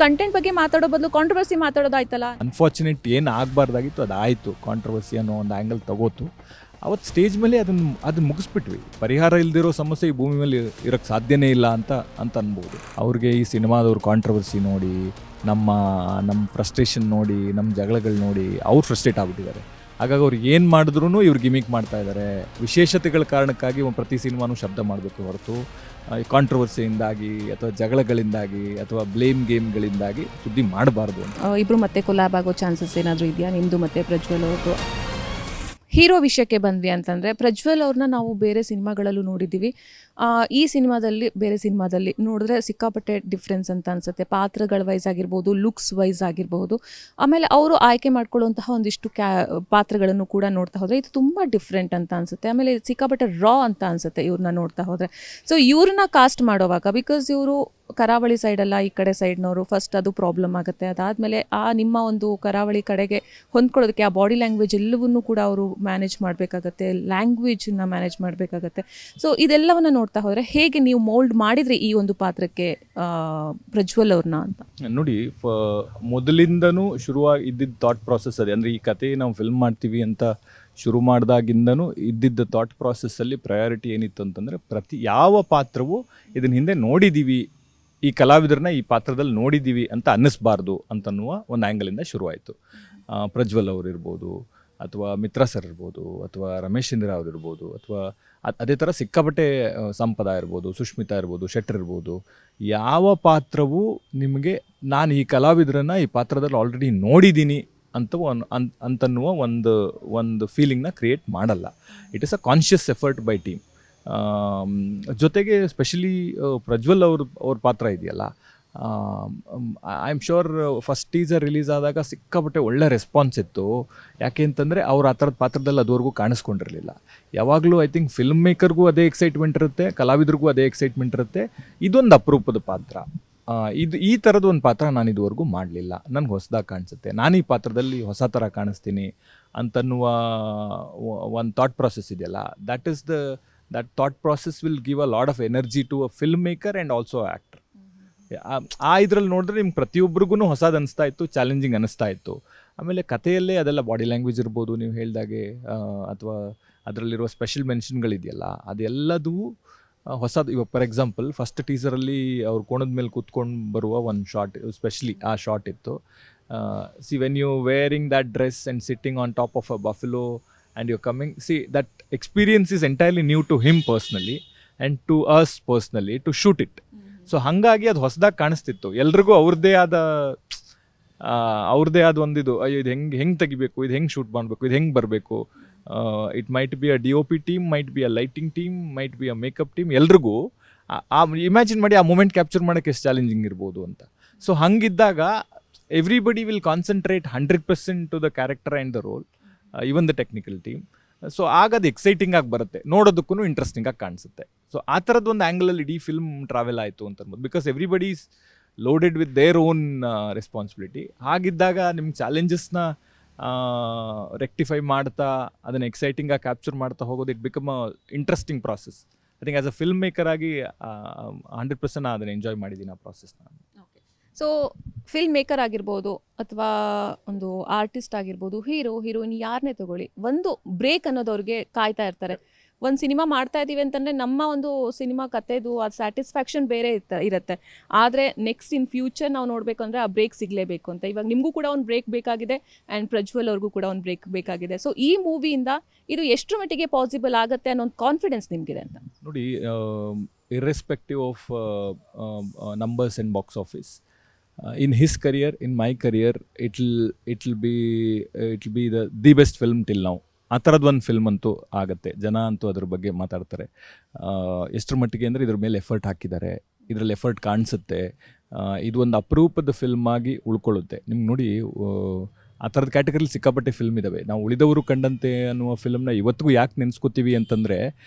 Content ಬಗ್ಗೆ ಮಾತಾಡೋ ಬದಲು ಕಾಂಟ್ರವರ್ಸಿ ಮಾತಾಡೋದಾಯ್ತಲ್ಲ. ಅನ್ಫಾರ್ಚುನೇಟ್ ಏನು ಆಗಬಾರ್ದಾಗಿತ್ತು ಅದಾಯಿತು. ಕಾಂಟ್ರವರ್ಸಿ ಅನ್ನೋ ಒಂದು ಆ್ಯಂಗಲ್ ತಗೋತು. ಅವತ್ತು ಸ್ಟೇಜ್ ಮೇಲೆ ಅದನ್ನು ಮುಗಿಸ್ಬಿಟ್ವಿ. ಪರಿಹಾರ ಇಲ್ದಿರೋ ಸಮಸ್ಯೆ ಈ ಭೂಮಿ ಮೇಲೆ ಇರೋಕ್ಕೆ ಸಾಧ್ಯನೇ ಇಲ್ಲ ಅಂತ ಅನ್ಬೋದು. ಅವ್ರಿಗೆ ಈ ಸಿನಿಮಾದವ್ರು ಕಾಂಟ್ರವರ್ಸಿ ನೋಡಿ, ನಮ್ಮ ಫ್ರಸ್ಟ್ರೇಷನ್ ನೋಡಿ, ನಮ್ಮ ಜಗಳಗಳು ನೋಡಿ ಅವ್ರು ಫ್ರಸ್ಟ್ರೇಟ್ ಆಗಿಬಿಟ್ಟಿದ್ದಾರೆ. ಹಾಗಾಗಿ ಅವ್ರು ಏನು ಮಾಡಿದ್ರೂ ಇವ್ರು ಗಿಮಿಕ್ ಮಾಡ್ತಾ ಇದ್ದಾರೆ. ವಿಶೇಷತೆಗಳ ಕಾರಣಕ್ಕಾಗಿ ಪ್ರತಿ ಸಿನಿಮಾನೂ ಶಬ್ದ ಮಾಡಬೇಕು ಹೊರತು ಈ ಕಾಂಟ್ರವರ್ಸಿಯಿಂದಾಗಿ ಅಥವಾ ಜಗಳಗಳಿಂದಾಗಿ ಅಥವಾ ಬ್ಲೇಮ್ ಗೇಮ್ಗಳಿಂದಾಗಿ ಸುದ್ದಿ ಮಾಡಬಾರ್ದು ಅಂತ. ಇಬ್ಬರು ಮತ್ತೆ ಕೊಲಾಬ್ ಆಗೋ ಚಾನ್ಸಸ್ ಏನಾದರೂ ಇದೆಯಾ ನಿಮ್ಮದು ಮತ್ತು ಪ್ರಜ್ವಲ್ ಅವ್ರದ್ದು? ಹೀರೋ ವಿಷಯಕ್ಕೆ ಬಂದ್ವಿ ಅಂತಂದರೆ, ಪ್ರಜ್ವಲ್ ಅವ್ರನ್ನ ನಾವು ಬೇರೆ ಸಿನಿಮಾಗಳಲ್ಲೂ ನೋಡಿದ್ದೀವಿ. ಈ ಸಿನಿಮಾದಲ್ಲಿ ಬೇರೆ ಸಿನಿಮಾದಲ್ಲಿ ನೋಡಿದ್ರೆ ಸಿಕ್ಕಾಪಟ್ಟೆ ಡಿಫ್ರೆನ್ಸ್ ಅಂತ ಅನಿಸುತ್ತೆ. ಪಾತ್ರಗಳ ವೈಸ್ ಆಗಿರ್ಬೋದು, ಲುಕ್ಸ್ ವೈಸ್ ಆಗಿರಬಹುದು, ಆಮೇಲೆ ಅವರು ಆಯ್ಕೆ ಮಾಡ್ಕೊಳ್ಳುವಂತಹ ಒಂದಿಷ್ಟು ಪಾತ್ರಗಳನ್ನು ಕೂಡ ನೋಡ್ತಾ ಹೋದರೆ ಇದು ತುಂಬ ಡಿಫ್ರೆಂಟ್ ಅಂತ ಅನಿಸುತ್ತೆ. ಆಮೇಲೆ ಸಿಕ್ಕಾಪಟ್ಟೆ ರಾ ಅಂತ ಅನಿಸುತ್ತೆ ಇವ್ರನ್ನ ನೋಡ್ತಾ ಹೋದರೆ. ಸೊ ಇವ್ರನ್ನ ಕಾಸ್ಟ್ ಮಾಡೋವಾಗ, ಬಿಕಾಸ್ ಇವರು ಕರಾವಳಿ ಸೈಡಲ್ಲ, ಈ ಕಡೆ ಸೈಡ್ನವರು, ಫಸ್ಟ್ ಅದು ಪ್ರಾಬ್ಲಮ್ ಆಗುತ್ತೆ. ಅದಾದಮೇಲೆ ನಿಮ್ಮ ಒಂದು ಕರಾವಳಿ ಕಡೆಗೆ ಹೊಂದ್ಕೊಳ್ಳೋದಕ್ಕೆ ಆ ಬಾಡಿ ಲ್ಯಾಂಗ್ವೇಜ್ ಎಲ್ಲವನ್ನೂ ಕೂಡ ಅವರು ಮ್ಯಾನೇಜ್ ಮಾಡಬೇಕಾಗತ್ತೆ, ಲ್ಯಾಂಗ್ವೇಜನ್ನ ಮ್ಯಾನೇಜ್ ಮಾಡಬೇಕಾಗತ್ತೆ. ಸೊ ಇದೆಲ್ಲವನ್ನು ನೋಡ್ತಾ ಹೋದರೆ ಹೇಗೆ ನೀವು ಮೋಲ್ಡ್ ಮಾಡಿದ್ರಿ ಈ ಒಂದು ಪಾತ್ರಕ್ಕೆ ಪ್ರಜ್ವಲ್ ಅವ್ರನ್ನ ಅಂತ? ನೋಡಿ, ಮೊದಲಿಂದನೂ ಶುರುವಾಗಿ ಇದ್ದಿದ್ದ ಥಾಟ್ ಪ್ರಾಸೆಸ್ ಅದೇ. ಅಂದರೆ ಈ ಕತೆ ನಾವು ಫಿಲ್ಮ್ ಮಾಡ್ತೀವಿ ಅಂತ ಶುರು ಮಾಡಿದಾಗಿಂದನೂ ಇದ್ದಿದ್ದ ಥಾಟ್ ಪ್ರಾಸೆಸ್ಸಲ್ಲಿ ಪ್ರಯಾರಿಟಿ ಏನಿತ್ತು ಅಂತಂದರೆ, ಯಾವ ಪಾತ್ರವೂ ಇದನ್ನ ಹಿಂದೆ ನೋಡಿದ್ದೀವಿ, ಈ ಕಲಾವಿದರನ್ನ ಈ ಪಾತ್ರದಲ್ಲಿ ನೋಡಿದ್ದೀವಿ ಅಂತ ಅನ್ನಿಸ್ಬಾರ್ದು ಅಂತನ್ನುವ ಒಂದು ಆ್ಯಂಗಲಿಂದ ಶುರುವಾಯಿತು. ಪ್ರಜ್ವಲ್ ಅವರು ಇರ್ಬೋದು, ಅಥವಾ ಮಿತ್ರ ಸರ್ ಇರ್ಬೋದು, ಅಥವಾ ರಮೇಶ್ ಚಂದ್ರ ಅವ್ರು ಇರ್ಬೋದು, ಅಥವಾ ಅದೇ ಥರ ಸಿಕ್ಕಾಪಟ್ಟೆ ಸಂಪದ ಇರ್ಬೋದು, ಸುಷ್ಮಿತಾ ಇರ್ಬೋದು, ಶೆಟ್ಟರ್ ಇರ್ಬೋದು. ಯಾವ ಪಾತ್ರವೂ ನಿಮಗೆ ನಾನು ಈ ಕಲಾವಿದರನ್ನು ಈ ಪಾತ್ರದಲ್ಲಿ ಆಲ್ರೆಡಿ ನೋಡಿದ್ದೀನಿ ಅಂತನ್ನುವ ಒಂದು ಫೀಲಿಂಗ್ನ ಕ್ರಿಯೇಟ್ ಮಾಡಲ್ಲ. It is a conscious effort by team. ಜೊತೆಗೆ ಸ್ಪೆಷಲಿ ಪ್ರಜ್ವಲ್ ಅವ್ರ ಪಾತ್ರ ಇದೆಯಲ್ಲ, I am sure first teaser release ಆದಾಗ ಸಿಕ್ಕಾಪಟ್ಟೆ ಒಳ್ಳೆ ರೆಸ್ಪಾನ್ಸ್ ಇತ್ತು. ಯಾಕೆ ಅಂತಂದರೆ ಅವ್ರು ಆ ಥರದ ಪಾತ್ರದಲ್ಲಿ ಅದುವರೆಗೂ ಕಾಣಿಸ್ಕೊಂಡಿರಲಿಲ್ಲ. ಯಾವಾಗಲೂ ಐ ಥಿಂಕ್ ಫಿಲ್ಮ್ ಮೇಕರ್ಗೂ ಅದೇ ಎಕ್ಸೈಟ್ಮೆಂಟ್ ಇರುತ್ತೆ, ಕಲಾವಿದ್ರಿಗೂ ಅದೇ ಎಕ್ಸೈಟ್ಮೆಂಟ್ ಇರುತ್ತೆ. ಇದೊಂದು ಅಪರೂಪದ ಪಾತ್ರ. ಈ ಥರದ ಒಂದು ಪಾತ್ರ ನಾನು ಇದುವರೆಗೂ ಮಾಡಲಿಲ್ಲ, ನನಗೆ ಹೊಸದಾಗಿ ಕಾಣಿಸುತ್ತೆ, ನಾನು ಈ ಪಾತ್ರದಲ್ಲಿ ಹೊಸ ಥರ ಕಾಣಿಸ್ತೀನಿ ಅಂತನ್ನುವ ಒಂದು ಥಾಟ್ ಪ್ರಾಸೆಸ್ ಇದೆಯಲ್ಲ, that thought process will give a lot of energy to a filmmaker and also an actor. ಇದರಲ್ಲಿ ನೋಡಿದ್ರೆ ನಿಮ್ಗೆ ಪ್ರತಿಯೊಬ್ಬರಿಗೂ ಹೊಸದು ಅನಿಸ್ತಾ ಇತ್ತು, ಚಾಲೆಂಜಿಂಗ್ ಅನ್ನಿಸ್ತಾ ಇತ್ತು. ಆಮೇಲೆ ಕಥೆಯಲ್ಲೇ ಅದೆಲ್ಲ ಬಾಡಿ ಲ್ಯಾಂಗ್ವೇಜ್ ಇರ್ಬೋದು, ನೀವು ಹೇಳಿದಾಗೆ, ಅಥವಾ ಅದರಲ್ಲಿರುವ ಸ್ಪೆಷಲ್ ಮೆನ್ಷನ್ಗಳಿದೆಯಲ್ಲ, ಅದೆಲ್ಲದೂ ಹೊಸದು. ಇವಾಗ ಫಾರ್ ಎಕ್ಸಾಂಪಲ್ ಫಸ್ಟ್ ಟೀಸರಲ್ಲಿ ಅವ್ರು ಕೋಣದ ಮೇಲೆ ಕೂತ್ಕೊಂಡು ಬರುವ ಒಂದು ಶಾರ್ಟ್, ಸ್ಪೆಷಲಿ ಆ ಶಾರ್ಟ್ ಇತ್ತು. See when you wearing that dress and sitting on top of a buffalo and you're coming, see that experience is entirely new to him personally and to us personally to shoot it. So ಹಂಗಾಗಿ ಅದು ಹೊಸದಾಗಿ ಕಾಣಿಸ್ತಿತ್ತು ಎಲ್ರಿಗೂ. ಅವ್ರದ್ದೇ ಆದ ಒಂದಿದು, ಅಯ್ಯೋ ಇದು ಹೆಂಗೆ ತೆಗಿಬೇಕು, ಇದು ಹೆಂಗೆ ಶೂಟ್ ಮಾಡಬೇಕು, ಇದು ಹೆಂಗೆ ಬರಬೇಕು. It might be a DOP team, might be a lighting team, might be a makeup team. ಎಲ್ರಿಗೂ ಇಮ್ಯಾಜಿನ್ ಮಾಡಿ ಆ ಮೂಮೆಂಟ್ ಕ್ಯಾಪ್ಚರ್ ಮಾಡೋಕ್ಕೆ ಎಷ್ಟು ಚಾಲೆಂಜಿಂಗ್ ಇರ್ಬೋದು ಅಂತ. ಸೊ ಹಂಗಿದ್ದಾಗ everybody will concentrate 100% to the character and the role, even the technical team. So ಆಗ ಅದು ಎಕ್ಸೈಟಿಂಗ್ ಆಗಿ ಬರುತ್ತೆ, ನೋಡೋದಕ್ಕೂ ಇಂಟ್ರೆಸ್ಟಿಂಗ್ ಆಗಿ ಕಾಣಿಸುತ್ತೆ. ಸೊ ಆ ಥರದ್ದು ಒಂದು ಆ್ಯಂಗಲಲ್ಲಿ ಇಡೀ ಫಿಲ್ಮ್ ಟ್ರಾವೆಲ್ ಆಯಿತು ಅಂತ ಅನ್ಬೋದು. Because everybody is loaded with their own responsibility. ಹಾಗಿದ್ದಾಗ ನಿಮ್ಗೆ ಚಾಲೆಂಜಸ್ನ ರೆಕ್ಟಿಫೈ ಮಾಡ್ತಾ ಅದನ್ನು ಎಕ್ಸೈಟಿಂಗಾಗಿ ಕ್ಯಾಪ್ಚರ್ ಮಾಡ್ತಾ ಹೋಗೋದು, it become a interesting process. I think as a film maker ಆಗಿ 100% ನಾನು ಅದನ್ನು ಎಂಜಾಯ್ ಮಾಡಿದ್ದೀನಿ ಆ ಪ್ರಾಸೆಸ್ನ. ಸೊ ಫಿಲ್ಮ್ ಮೇಕರ್ ಆಗಿರ್ಬೋದು, ಅಥವಾ ಒಂದು ಆರ್ಟಿಸ್ಟ್ ಆಗಿರ್ಬೋದು, ಹೀರೋಯಿನ್ ಯಾರನ್ನೇ ತಗೊಳ್ಳಿ, ಒಂದು ಬ್ರೇಕ್ ಅನ್ನೋದು ಅವ್ರಿಗೆ ಕಾಯ್ತಾ ಇರ್ತಾರೆ. ಒಂದು ಸಿನಿಮಾ ಮಾಡ್ತಾ ಇದ್ದೀವಿ ಅಂತಂದರೆ ನಮ್ಮ ಒಂದು ಸಿನಿಮಾ ಕಥೆದು ಅದು ಸ್ಯಾಟಿಸ್ಫ್ಯಾಕ್ಷನ್ ಬೇರೆ ಇರುತ್ತೆ. ಆದರೆ ನೆಕ್ಸ್ಟ್ ಇನ್ ಫ್ಯೂಚರ್ ನಾವು ನೋಡಬೇಕು ಅಂದರೆ ಆ ಬ್ರೇಕ್ ಸಿಗಲೇಬೇಕು ಅಂತ. ಇವಾಗ ನಿಮಗೂ ಕೂಡ ಒಂದು ಬ್ರೇಕ್ ಬೇಕಾಗಿದೆ ಆ್ಯಂಡ್ ಪ್ರಜ್ವಲ್ ಅವ್ರಿಗೂ ಕೂಡ ಒಂದು ಬ್ರೇಕ್ ಬೇಕಾಗಿದೆ. ಸೊ ಈ ಮೂವಿಯಿಂದ ಇದು ಎಷ್ಟು ಮಟ್ಟಿಗೆ ಪಾಸಿಬಲ್ ಆಗುತ್ತೆ ಅನ್ನೋ ಒಂದು ಕಾನ್ಫಿಡೆನ್ಸ್ ನಿಮಗಿದೆ ಅಂತ? ನೋಡಿ, irrespective of numbers and box office, in his career, in my career, it'll be the best film till now. ಆ ಥರದ್ದು ಒಂದು ಫಿಲ್ಮ್ ಅಂತೂ ಆಗುತ್ತೆ. ಜನ ಅಂತೂ ಅದ್ರ ಬಗ್ಗೆ ಮಾತಾಡ್ತಾರೆ. ಎಷ್ಟರ ಮಟ್ಟಿಗೆ ಅಂದರೆ ಇದ್ರ ಮೇಲೆ ಎಫರ್ಟ್ ಹಾಕಿದ್ದಾರೆ, ಇದರಲ್ಲಿ ಎಫರ್ಟ್ ಕಾಣಿಸುತ್ತೆ. ಇದು ಒಂದು ಅಪರೂಪದ ಫಿಲ್ಮ್ ಆಗಿ ಉಳ್ಕೊಳ್ಳುತ್ತೆ. ನಿಮ್ಗೆ ನೋಡಿ, ಆ ಥರದ ಕ್ಯಾಟಗರಿಲಿ ಸಿಕ್ಕಾಪಟ್ಟೆ ಫಿಲ್ಮ್ ಇದ್ದಾವೆ. ನಾವು ಉಳಿದವರು ಕಂಡಂತೆ ಅನ್ನುವ ಫಿಲ್ಮ್ನ ಇವತ್ತಿಗೂ ಯಾಕೆ ನೆನೆಸ್ಕೋತೀವಿ ಅಂತಂದರೆ,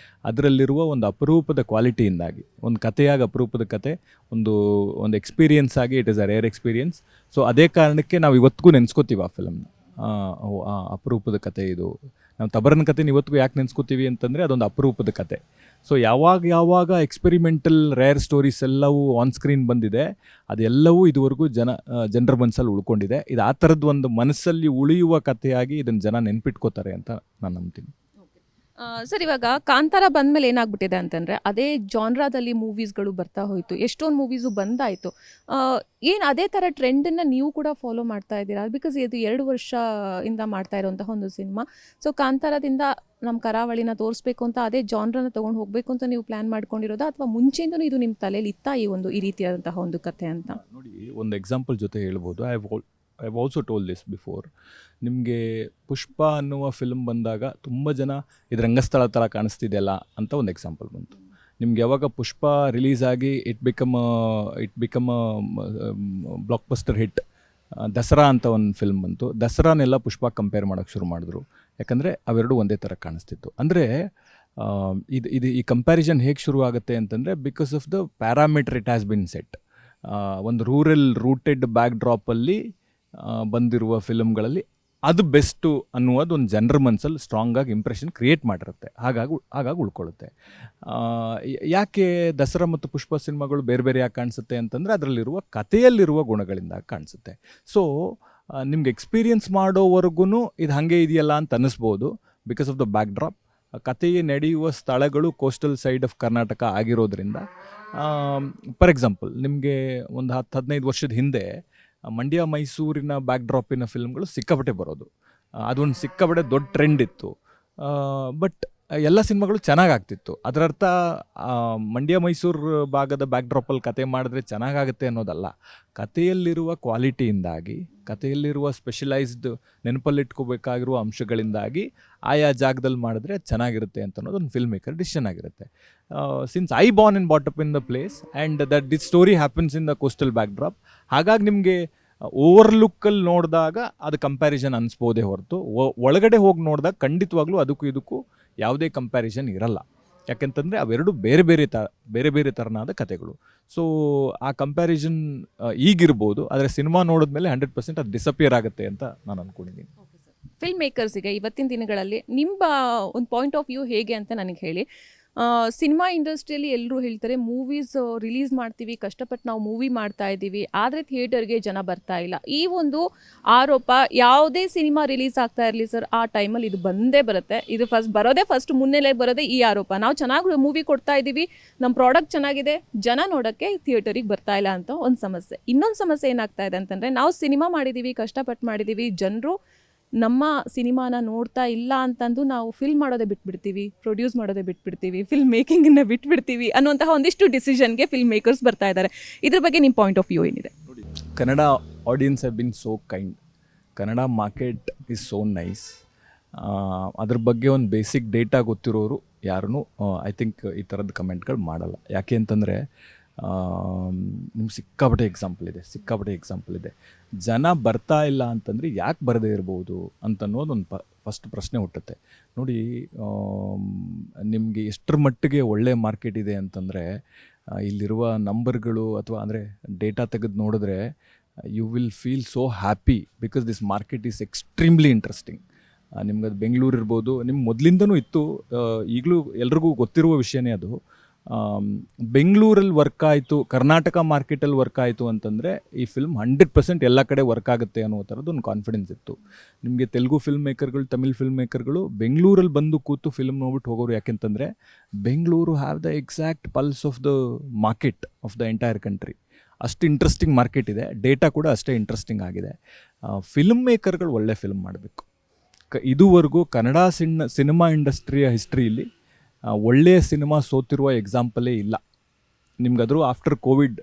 ಅದರಲ್ಲಿರುವ ಒಂದು ಅಪರೂಪದ ಕ್ವಾಲಿಟಿಯಿಂದಾಗಿ. ಒಂದು ಕಥೆಯಾಗಿ ಅಪರೂಪದ ಕತೆ, ಒಂದು ಎಕ್ಸ್ಪೀರಿಯನ್ಸ್ ಆಗಿ it is a rare experience. So ಅದೇ ಕಾರಣಕ್ಕೆ ನಾವು ಇವತ್ತಿಗೂ ನೆನೆಸ್ಕೋತೀವಿ ಆ ಫಿಲ್ಮ್ನ. ಅಪರೂಪದ ಕತೆ ಇದು. ನಾವು ತಬರನ ಕಥೆನ ಇವತ್ತಿಗೂ ಯಾಕೆ ನೆನೆಸ್ಕೋತೀವಿ ಅಂತಂದರೆ ಅದೊಂದು ಅಪರೂಪದ ಕತೆ. ಸೊ ಯಾವಾಗ ಎಕ್ಸ್ಪೆರಿಮೆಂಟಲ್ ರೇರ್ ಸ್ಟೋರೀಸ್ ಎಲ್ಲವೂ ಆನ್ ಸ್ಕ್ರೀನ್ ಬಂದಿದೆ ಅದೆಲ್ಲವೂ ಇದುವರೆಗೂ ಜನರ ಮನಸ್ಸಲ್ಲಿ ಉಳ್ಕೊಂಡಿದೆ. ಇದು ಆ ಥರದ್ದು ಒಂದು ಮನಸ್ಸಲ್ಲಿ ಉಳಿಯುವ ಕಥೆಯಾಗಿ ಇದನ್ನು ಜನ ನೆನ್ಪಿಟ್ಕೋತಾರೆ ಅಂತ ನಾನು ನಂಬ್ತೀನಿ. ಸರ್, ಇವಾಗ ಕಾಂತಾರ ಬಂದಮೇಲೆ ಏನಾಗ್ಬಿಟ್ಟಿದೆ ಅಂತಂದರೆ ಅದೇ ಜಾನ್ರಾದಲ್ಲಿ ಮೂವೀಸ್ಗಳು ಬರ್ತಾ ಹೋಯಿತು, ಎಷ್ಟೊಂದು ಮೂವೀಸು ಬಂದಾಯಿತು. ಏನು ಅದೇ ಥರ ಟ್ರೆಂಡನ್ನು ನೀವು ಕೂಡ ಫಾಲೋ ಮಾಡ್ತಾ ಇದ್ದೀರಾ? ಬಿಕಾಸ್ ಇದು 2 ವರ್ಷದಿಂದ ಮಾಡ್ತಾ ಇರೋಂತಹ ಒಂದು ಸಿನಿಮಾ. ಸೊ ಕಾಂತಾರದಿಂದ ನಮ್ಮ ಕರಾವಳಿನ ತೋರಿಸ್ಬೇಕು ಅಂತ ಅದೇ ಜಾನ್ರನ್ನ ತೊಗೊಂಡು ಹೋಗಬೇಕು ಅಂತ ನೀವು ಪ್ಲ್ಯಾನ್ ಮಾಡ್ಕೊಂಡಿರೋದಾ, ಅಥವಾ ಮುಂಚೆಯಿಂದನೂ ಇದು ನಿಮ್ಮ ತಲೆಯಲ್ಲಿ ಇತ್ತಾ ಈ ರೀತಿಯಾದಂತಹ ಒಂದು ಕಥೆ ಅಂತ? ನೋಡಿ, ಒಂದು ಎಕ್ಸಾಂಪಲ್ ಜೊತೆ ಹೇಳ್ಬೋದು. I also toll this before. ನಿಮಗೆ ಪುಷ್ಪ ಅನ್ನುವ ಫಿಲ್ಮ್ ಬಂದಾಗ ತುಂಬ ಜನ ಇದು ರಂಗಸ್ಥಳ ಥರ ಕಾಣಿಸ್ತಿದೆಯಲ್ಲ ಅಂತ ಒಂದು ಎಕ್ಸಾಂಪಲ್ ಬಂತು. ನಿಮ್ಗೆ ಯಾವಾಗ ಪುಷ್ಪ ರಿಲೀಸ್ ಆಗಿ it become blockbuster hit Dasara ಅಂತ ಒಂದು ಫಿಲ್ಮ್ ಬಂತು. ದಸರಾನೆಲ್ಲ ಪುಷ್ಪ ಕಂಪೇರ್ ಮಾಡೋಕ್ಕೆ ಶುರು ಮಾಡಿದ್ರು, ಯಾಕಂದರೆ ಅವೆರಡು ಒಂದೇ ಥರ ಕಾಣಿಸ್ತಿತ್ತು. ಅಂದರೆ ಇದು ಈ ಕಂಪ್ಯಾರಿಸನ್ ಹೇಗೆ ಶುರು ಆಗುತ್ತೆ ಅಂತಂದರೆ because of the parameter it has been set. ಒಂದು ರೂರಲ್ ರೂಟೆಡ್ ಬ್ಯಾಕ್ ಡ್ರಾಪಲ್ಲಿ ಬಂದಿರುವ ಫಿಲಮ್ಗಳಲ್ಲಿ ಅದು ಬೆಸ್ಟು ಅನ್ನುವುದು ಒಂದು ಜನರ ಮನಸ್ಸಲ್ಲಿ ಸ್ಟ್ರಾಂಗಾಗಿ ಇಂಪ್ರೆಷನ್ ಕ್ರಿಯೇಟ್ ಮಾಡಿರುತ್ತೆ. ಹಾಗಾಗಿ ಉಳ್ಕೊಳ್ಳುತ್ತೆ. ಯಾಕೆ ದಸರಾ ಮತ್ತು ಪುಷ್ಪ ಸಿನಿಮಾಗಳು ಬೇರೆ ಬೇರೆ ಯಾಕೆ ಕಾಣಿಸುತ್ತೆ ಅಂತಂದರೆ ಅದರಲ್ಲಿರುವ ಕಥೆಯಲ್ಲಿರುವ ಗುಣಗಳಿಂದ ಕಾಣಿಸುತ್ತೆ. ಸೊ ನಿಮ್ಗೆ ಎಕ್ಸ್ಪೀರಿಯನ್ಸ್ ಮಾಡೋವರೆಗೂ ಇದು ಹಾಗೆ ಇದೆಯಲ್ಲ ಅಂತ ಅನ್ನಿಸ್ಬೋದು because of the backdrop. ಕಥೆಯೇ ನಡೆಯುವ ಸ್ಥಳಗಳು ಕೋಸ್ಟಲ್ ಸೈಡ್ ಆಫ್ ಕರ್ನಾಟಕ ಆಗಿರೋದ್ರಿಂದ. ಫಾರ್ ಎಕ್ಸಾಂಪಲ್, ನಿಮಗೆ ಒಂದು 10-15 ವರ್ಷದ ಹಿಂದೆ ಮಂಡ್ಯ ಮೈಸೂರಿನ ಬ್ಯಾಕ್ ಡ್ರಾಪಿನ ಫಿಲ್ಮ್ಗಳು ಸಿಕ್ಕಾಪಟ್ಟೆ ಬರೋದು. ಅದೊಂದು ಸಿಕ್ಕಾಪಟ್ಟೆ ದೊಡ್ಡ ಟ್ರೆಂಡ್ ಇತ್ತು. ಬಟ್ ಎಲ್ಲ ಸಿನಿಮಾಗಳು ಚೆನ್ನಾಗಾಗ್ತಿತ್ತು. ಅದರರ್ಥ ಮಂಡ್ಯ ಮೈಸೂರು ಭಾಗದ ಬ್ಯಾಕ್ ಡ್ರಾಪಲ್ಲಿ ಕತೆ ಮಾಡಿದ್ರೆ ಚೆನ್ನಾಗಾಗುತ್ತೆ ಅನ್ನೋದಲ್ಲ. ಕಥೆಯಲ್ಲಿರುವ ಕ್ವಾಲಿಟಿಯಿಂದಾಗಿ, ಕಥೆಯಲ್ಲಿರುವ ಸ್ಪೆಷಲೈಸ್ಡ್ ನೆನಪಲ್ಲಿಟ್ಕೋಬೇಕಾಗಿರುವ ಅಂಶಗಳಿಂದಾಗಿ ಆಯಾ ಜಾಗದಲ್ಲಿ ಮಾಡಿದ್ರೆ ಚೆನ್ನಾಗಿರುತ್ತೆ ಅಂತ ಅನ್ನೋದು ಒಂದು ಫಿಲ್ಮ್ ಮೇಕರ್ ಡಿಸಿಷನ್ ಆಗಿರುತ್ತೆ. Since I born in brought up in the place and that this story happens in the coastal backdrop. ಹಾಗಾಗಿ ನಿಮಗೆ ಓವರ್ಲುಕ್ಕಲ್ಲಿ ನೋಡಿದಾಗ ಅದು ಕಂಪ್ಯಾರಿಸನ್ ಅನಿಸ್ಬೋದೇ ಹೊರತು ಒಳಗಡೆ ಹೋಗಿ ನೋಡಿದಾಗ ಖಂಡಿತವಾಗ್ಲೂ ಅದಕ್ಕೂ ಇದಕ್ಕೂ ಯಾವುದೇ ಕಂಪ್ಯಾರಿಸನ್ ಇರಲ್ಲ. ಯಾಕೆಂತಂದರೆ ಅವೆರಡು ಬೇರೆ ಬೇರೆ ಥರನಾದ ಕಥೆಗಳು. ಸೊ ಆ ಕಂಪ್ಯಾರಿಸನ್ ಈಗಿರ್ಬೋದು, ಆದರೆ ಸಿನಿಮಾ ನೋಡಿದ್ಮೇಲೆ 100% ಅದು ಡಿಸಪಿಯರ್ ಆಗುತ್ತೆ ಅಂತ ನಾನು ಅಂದ್ಕೊಂಡಿದ್ದೀನಿ. ಫಿಲ್ಮ್ ಮೇಕರ್ಸಿಗೆ ಇವತ್ತಿನ ದಿನಗಳಲ್ಲಿ ನಿಮ್ಮ ಒಂದು ಪಾಯಿಂಟ್ ಆಫ್ ವ್ಯೂ ಹೇಗೆ ಅಂತ ನನಗೆ ಹೇಳಿ. ಸಿನಿಮಾ ಇಂಡಸ್ಟ್ರಿಯಲ್ಲಿ ಎಲ್ಲರೂ ಹೇಳ್ತಾರೆ ಮೂವೀಸ್ ರಿಲೀಸ್ ಮಾಡ್ತೀವಿ, ಕಷ್ಟಪಟ್ಟು ನಾವು ಮೂವಿ ಮಾಡ್ತಾ ಇದ್ದೀವಿ, ಆದರೆ ಥಿಯೇಟರ್ಗೆ ಜನ ಬರ್ತಾ ಇಲ್ಲ. ಈ ಒಂದು ಆರೋಪ ಯಾವುದೇ ಸಿನಿಮಾ ರಿಲೀಸ್ ಆಗ್ತಾ ಇರಲಿ ಸರ್, ಆ ಟೈಮಲ್ಲಿ ಇದು ಬಂದೇ ಬರುತ್ತೆ. ಇದು ಫಸ್ಟ್ ಮುನ್ನೆಲೆ ಬರೋದೇ ಈ ಆರೋಪ. ನಾವು ಚೆನ್ನಾಗಿ ಮೂವಿ ಕೊಡ್ತಾ ಇದ್ದೀವಿ, ನಮ್ಮ ಪ್ರಾಡಕ್ಟ್ ಚೆನ್ನಾಗಿದೆ, ಜನ ನೋಡೋಕ್ಕೆ ಥಿಯೇಟರಿಗೆ ಬರ್ತಾ ಇಲ್ಲ ಅಂತ ಒಂದು ಸಮಸ್ಯೆ. ಇನ್ನೊಂದು ಸಮಸ್ಯೆ ಏನಾಗ್ತಾ ಇದೆ ಅಂತಂದರೆ, ನಾವು ಸಿನಿಮಾ ಮಾಡಿದ್ದೀವಿ, ಕಷ್ಟಪಟ್ಟು ಮಾಡಿದ್ದೀವಿ, ಜನರು ನಮ್ಮ ಸಿನಿಮಾನ ನೋಡ್ತಾ ಇಲ್ಲ ಅಂತಂದು ನಾವು ಫಿಲ್ಮ್ ಮಾಡೋದೇ ಬಿಟ್ಬಿಡ್ತೀವಿ, ಪ್ರೊಡ್ಯೂಸ್ ಮಾಡೋದೇ ಬಿಟ್ಬಿಡ್ತೀವಿ, ಫಿಲ್ಮ್ ಮೇಕಿಂಗನ್ನು ಬಿಟ್ಬಿಡ್ತೀವಿ ಅನ್ನುವಂತಹ ಒಂದಿಷ್ಟು ಡಿಸಿಷನ್ಗೆ ಫಿಲ್ಮ್ ಮೇಕರ್ಸ್ ಬರ್ತಾ ಇದ್ದಾರೆ. ಇದ್ರ ಬಗ್ಗೆ ನಿಮ್ಮ ಪಾಯಿಂಟ್ ಆಫ್ ವ್ಯೂ ಏನಿದೆ? Kannada audience have been so kind. Kannada market is so nice. ಅದ್ರ ಬಗ್ಗೆ ಒಂದು ಬೇಸಿಕ್ ಡೇಟಾ ಗೊತ್ತಿರೋರು ಯಾರೂ ಐ ಥಿಂಕ್ ಈ ಥರದ ಕಮೆಂಟ್ಗಳು ಮಾಡಲ್ಲ. ಯಾಕೆ ಅಂತಂದರೆ ನಿಮ್ಗೆ ಸಿಕ್ಕಾಪಟ್ಟೆ ಎಕ್ಸಾಂಪಲ್ ಇದೆ. ಜನ ಬರ್ತಾ ಇಲ್ಲ ಅಂತಂದರೆ ಯಾಕೆ ಬರದೇ ಇರ್ಬೋದು ಅಂತನ್ನೋದು ಒಂದು ಫಸ್ಟ್ ಪ್ರಶ್ನೆ ಹುಟ್ಟುತ್ತೆ. ನೋಡಿ, ನಿಮಗೆ ಎಷ್ಟರ ಮಟ್ಟಿಗೆ ಒಳ್ಳೆ ಮಾರ್ಕೆಟ್ ಇದೆ ಅಂತಂದರೆ ಇಲ್ಲಿರುವ ನಂಬರ್ಗಳು ಅಥವಾ ಅಂದರೆ ಡೇಟಾ ತೆಗೆದು ನೋಡಿದ್ರೆ you will feel so happy because this market is extremely interesting. ನಿಮ್ಗೆ ಅದು ಬೆಂಗಳೂರು ಇರ್ಬೋದು, ನಿಮ್ಮ ಮೊದಲಿಂದನೂ ಇತ್ತು, ಈಗಲೂ ಎಲ್ರಿಗೂ ಗೊತ್ತಿರುವ ವಿಷಯನೇ ಅದು. ಬೆಂಗಳೂರಲ್ಲಿ ವರ್ಕ್ ಆಯಿತು, ಕರ್ನಾಟಕ ಮಾರ್ಕೆಟಲ್ಲಿ ವರ್ಕ್ ಆಯಿತು ಅಂತಂದರೆ ಈ ಫಿಲ್ಮ್ 100% ಎಲ್ಲ ಕಡೆ ವರ್ಕ್ ಆಗುತ್ತೆ ಅನ್ನೋ ಥರದ್ದು ಒಂದು ಕಾನ್ಫಿಡೆನ್ಸ್ ಇತ್ತು. ನಿಮಗೆ ತೆಲುಗು ಫಿಲ್ಮ್ ಮೇಕರ್ಗಳು, ತಮಿಳ್ ಫಿಲ್ಮ್ ಮೇಕರ್ಗಳು ಬೆಂಗಳೂರಲ್ಲಿ ಬಂದು ಕೂತು ಫಿಲ್ಮ್ ನೋಡ್ಬಿಟ್ಟು ಹೋಗೋರು. ಯಾಕೆಂತಂದರೆ Bengaluru have the exact pulse of the market of the entire country. ಅಷ್ಟು ಇಂಟ್ರೆಸ್ಟಿಂಗ್ ಮಾರ್ಕೆಟ್ ಇದೆ, ಡೇಟಾ ಕೂಡ ಅಷ್ಟೇ ಇಂಟ್ರೆಸ್ಟಿಂಗ್ ಆಗಿದೆ. ಫಿಲ್ಮ್ ಮೇಕರ್ಗಳು ಒಳ್ಳೆ ಫಿಲ್ಮ್ ಮಾಡಬೇಕು. ಇದುವರೆಗೂ ಕನ್ನಡ ಸಿನಿಮಾ ಇಂಡಸ್ಟ್ರಿಯ ಹಿಸ್ಟ್ರಿಯಲ್ಲಿ ಒಳ್ಳೆಯ ಸಿನಿಮಾ ಸೋತಿರುವ ಎಕ್ಸಾಂಪಲೇ ಇಲ್ಲ. ನಿಮ್ಗಾದರೂ ಆಫ್ಟರ್ ಕೋವಿಡ್,